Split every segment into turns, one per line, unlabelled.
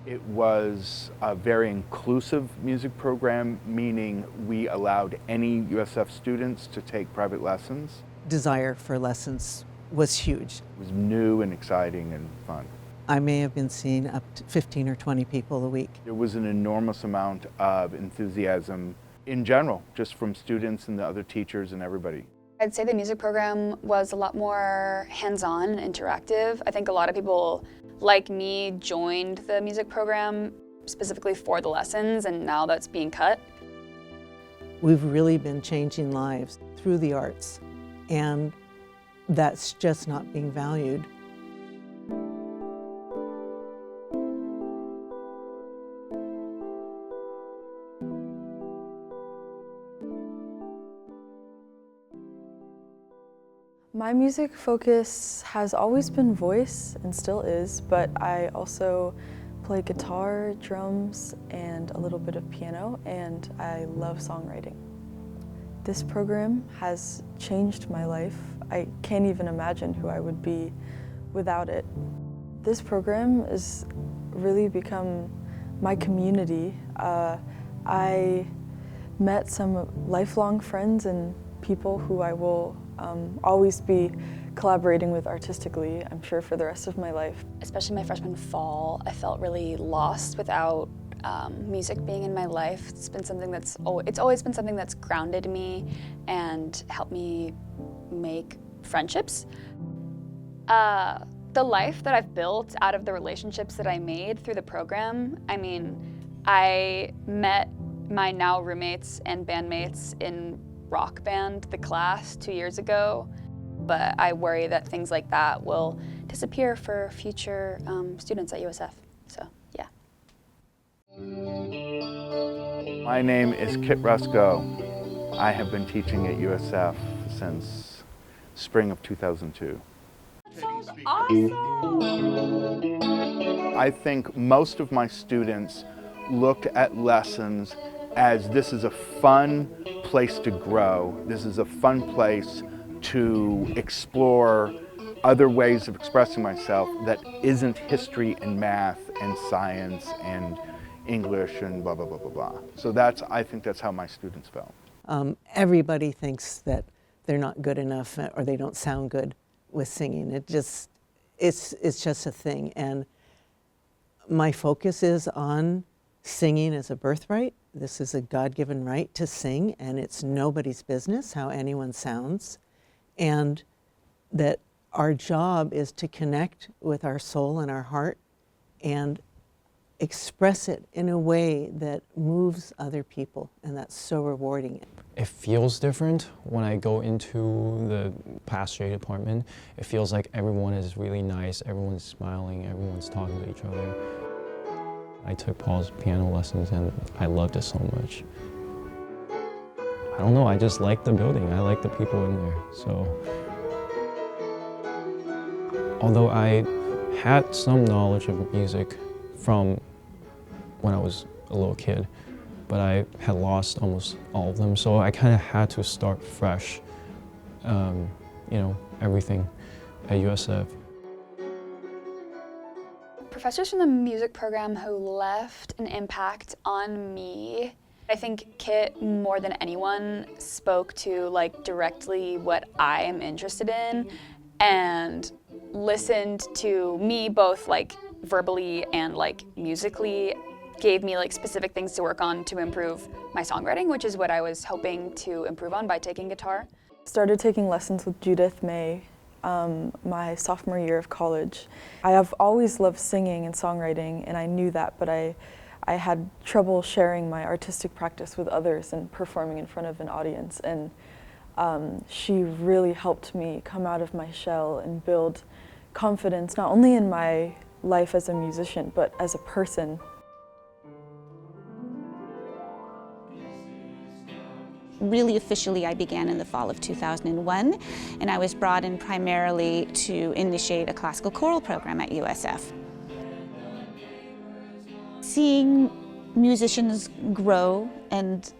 It was a very inclusive music program, meaning we allowed any USF students to take private lessons.
Desire for lessons was huge.
It was new and exciting and fun.
I may have been seeing up to 15 or 20 people a week.
There was an enormous amount of enthusiasm in general, just from students and the other teachers and everybody.
I'd say the music program was a lot more hands-on and interactive. I think a lot of people like me joined the music program specifically for the lessons, and now that's being cut.
We've really been changing lives through the arts, and that's just not being valued.
My music focus has always been voice and still is, but I also play guitar, drums, and a little bit of piano, and I love songwriting. This program has changed my life. I can't even imagine who I would be without it. This program has really become my community. I met some lifelong friends and people who I will always be collaborating with artistically, I'm sure, for the rest of my life.
Especially my freshman fall, I felt really lost without music being in my life. It's always been something that's grounded me and helped me make friendships. The life that I've built out of the relationships that I made through the program, I met my now roommates and bandmates in rock band, The Class, 2 years ago, but I worry that things like that will disappear for future students at USF, so yeah.
My name is Kit Rusko. I have been teaching at USF since spring of 2002.
That sounds awesome!
I think most of my students looked at lessons as this is a fun place to grow. This is a fun place to explore other ways of expressing myself that isn't history and math and science and English and blah, blah, blah, blah, blah. So I think that's how my students felt.
Everybody thinks that they're not good enough or they don't sound good with singing. It's just a thing. And my focus is on singing as a birthright. This is a God-given right to sing, and it's nobody's business how anyone sounds. And that our job is to connect with our soul and our heart and express it in a way that moves other people, and that's so rewarding.
It feels different when I go into the pastoral department. It feels like everyone is really nice, everyone's smiling, everyone's talking to each other. I took Paul's piano lessons and I loved it so much. I don't know, I just like the building. I like the people in there, so. Although I had some knowledge of music from when I was a little kid, but I had lost almost all of them, so I kind of had to start fresh, everything at USF.
Professors from the music program who left an impact on me, I think Kit, more than anyone, spoke to directly what I am interested in and listened to me both verbally and musically, gave me specific things to work on to improve my songwriting, which is what I was hoping to improve on by taking guitar.
Started taking lessons with Judith May my sophomore year of college. I have always loved singing and songwriting, and I knew that, but I had trouble sharing my artistic practice with others and performing in front of an audience. And she really helped me come out of my shell and build confidence, not only in my life as a musician, but as a person.
Really officially, I began in the fall of 2001, and I was brought in primarily to initiate a classical choral program at USF. Seeing musicians grow and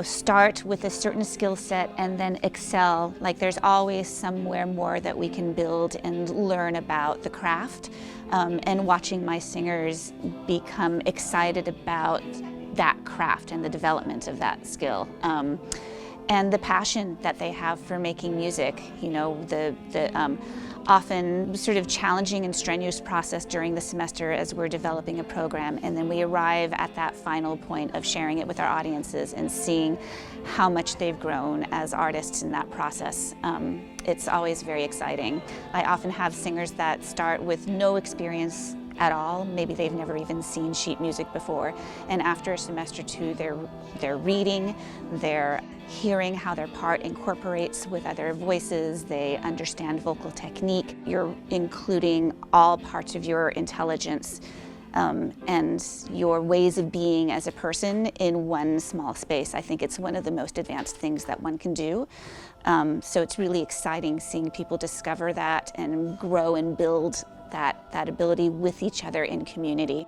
start with a certain skill set and then excel. Like there's always somewhere more that we can build and learn about the craft. And watching my singers become excited about that craft and the development of that skill. And the passion that they have for making music, the often sort of challenging and strenuous process during the semester as we're developing a program, and then we arrive at that final point of sharing it with our audiences and seeing how much they've grown as artists in that process. It's always very exciting. I often have singers that start with no experience at all. Maybe they've never even seen sheet music before, and after a semester two, they're reading, they're hearing how their part incorporates with other voices, they understand vocal technique. You're including all parts of your intelligence and your ways of being as a person in one small space. I think it's one of the most advanced things that one can do. So it's really exciting seeing people discover that and grow and build that ability with each other in community.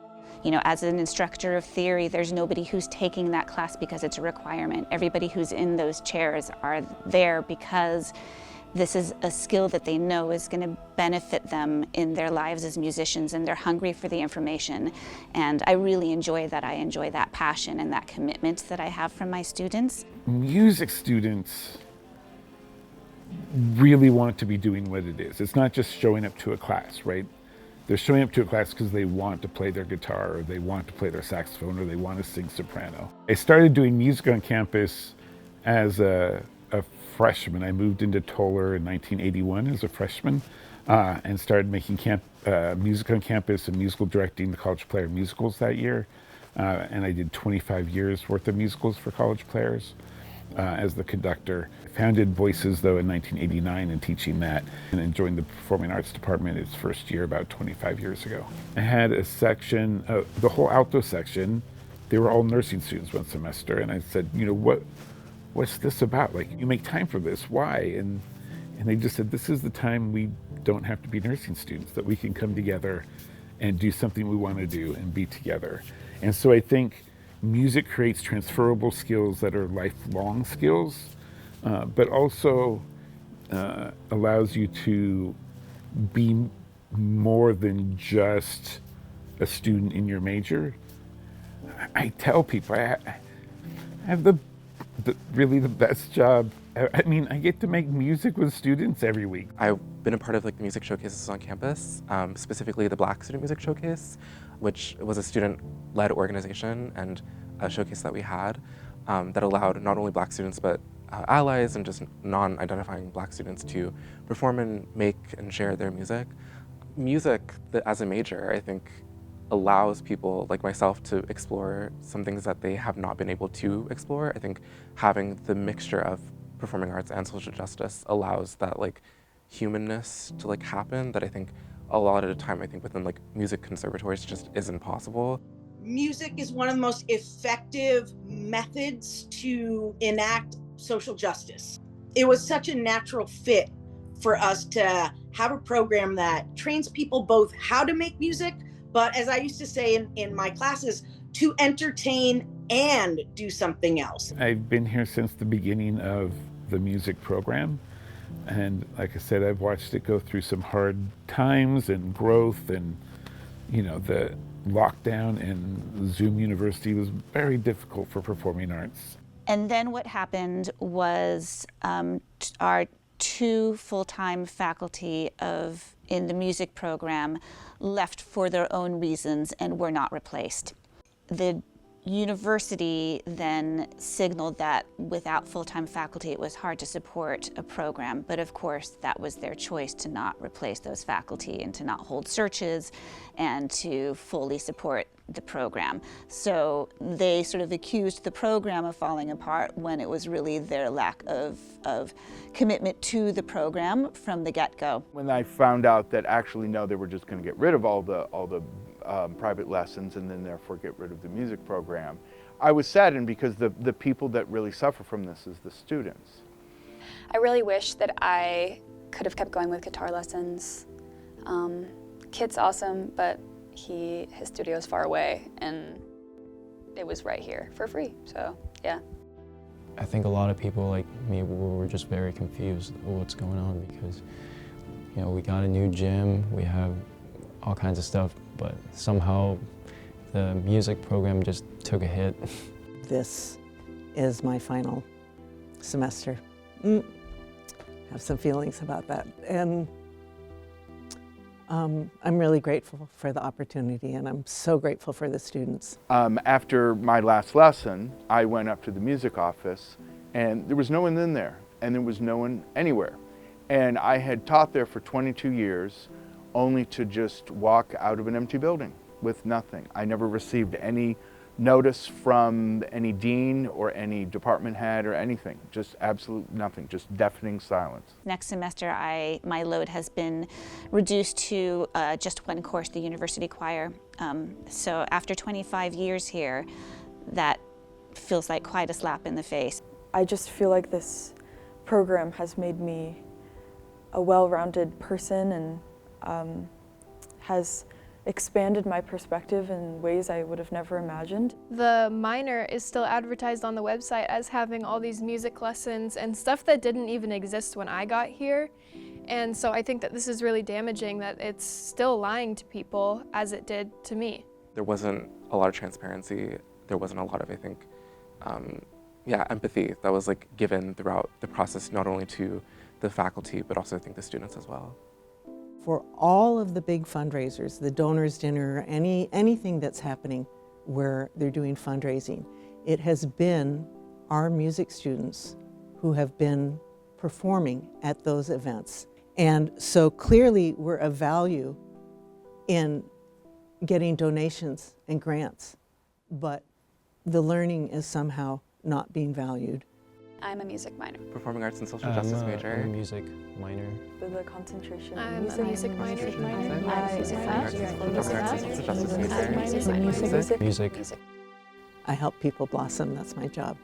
As an instructor of theory, there's nobody who's taking that class because it's a requirement. Everybody who's in those chairs are there because this is a skill that they know is going to benefit them in their lives as musicians, and they're hungry for the information. And I really enjoy that. I enjoy that passion and that commitment that I have from my students.
Music students really want to be doing what it is. It's not just showing up to a class, right? They're showing up to a class because they want to play their guitar, or they want to play their saxophone, or they want to sing soprano. I started doing music on campus as a freshman. I moved into Toller in 1981 as a freshman and started making music on campus and musical directing the College Player musicals that year. And I did 25 years worth of musicals for college players as the conductor. I founded Voices, though, in 1989 and teaching that, and then joined the Performing Arts Department its first year about 25 years ago. I had a section, the whole alto section, they were all nursing students one semester, and I said, what's this about? Like, you make time for this, why? And they just said, this is the time we don't have to be nursing students, that we can come together and do something we want to do and be together. And so I think music creates transferable skills that are lifelong skills, but also allows you to be more than just a student in your major. I tell people I have really the best job. I mean, I get to make music with students every week.
I've been a part of the music showcases on campus, specifically the Black Student Music Showcase, which was a student-led organization and a showcase that we had that allowed not only Black students but allies and just non-identifying Black students to perform and make and share their music. Music as a major, I think, allows people like myself to explore some things that they have not been able to explore. I think having the mixture of performing arts and social justice allows that humanness to happen that I think a lot of the time within music conservatories just isn't possible.
Music is one of the most effective methods to enact social justice. It was such a natural fit for us to have a program that trains people both how to make music, but as I used to say in my classes, to entertain and do something else.
I've been here since the beginning of the music program. And like I said, I've watched it go through some hard times and growth, and the lockdown and Zoom University was very difficult for performing arts.
And then what happened was our two full-time faculty in the music program left for their own reasons and were not replaced. The university then signaled that without full-time faculty it was hard to support a program, but of course that was their choice to not replace those faculty and to not hold searches and to fully support the program. So they sort of accused the program of falling apart when it was really their lack of commitment to the program from the get-go.
When I found out that actually no, they were just going to get rid of all the private lessons and then therefore get rid of the music program, I was saddened because the people that really suffer from this is the students.
I really wish that I could have kept going with guitar lessons. Kit's awesome, but his studio is far away, and it was right here for free. So yeah.
I think a lot of people like me were just very confused with what's going on because, you know, we got a new gym, we have all kinds of stuff, but somehow the music program just took a hit.
This is my final semester. Have some feelings about that. And I'm really grateful for the opportunity, and I'm so grateful for the students.
After my last lesson, I went up to the music office, and there was no one in there, and there was no one anywhere. And I had taught there for 22 years, only to just walk out of an empty building with nothing. I never received any notice from any dean or any department head or anything, just absolute nothing, just deafening silence.
Next semester, my load has been reduced to just one course, the university choir. So after 25 years here, that feels like quite a slap in the face.
I just feel like this program has made me a well-rounded person and has expanded my perspective in ways I would have never imagined.
The minor is still advertised on the website as having all these music lessons and stuff that didn't even exist when I got here. And so I think that this is really damaging, that it's still lying to people as it did to me.
There wasn't a lot of transparency. There wasn't a lot of, I think, empathy that was like given throughout the process, not only to the faculty, but also I think the students as well.
For all of the big fundraisers, the donors dinner, anything that's happening where they're doing fundraising, it has been our music students who have been performing at those events. And so clearly we're of value in getting donations and grants, but the learning is somehow not being valued.
I'm a music minor.
Performing arts and social justice major.
I'm a music minor.
With a concentration
I'm
in
a music minor.
Performing arts and social justice major.
Music.
I help people blossom, that's my job.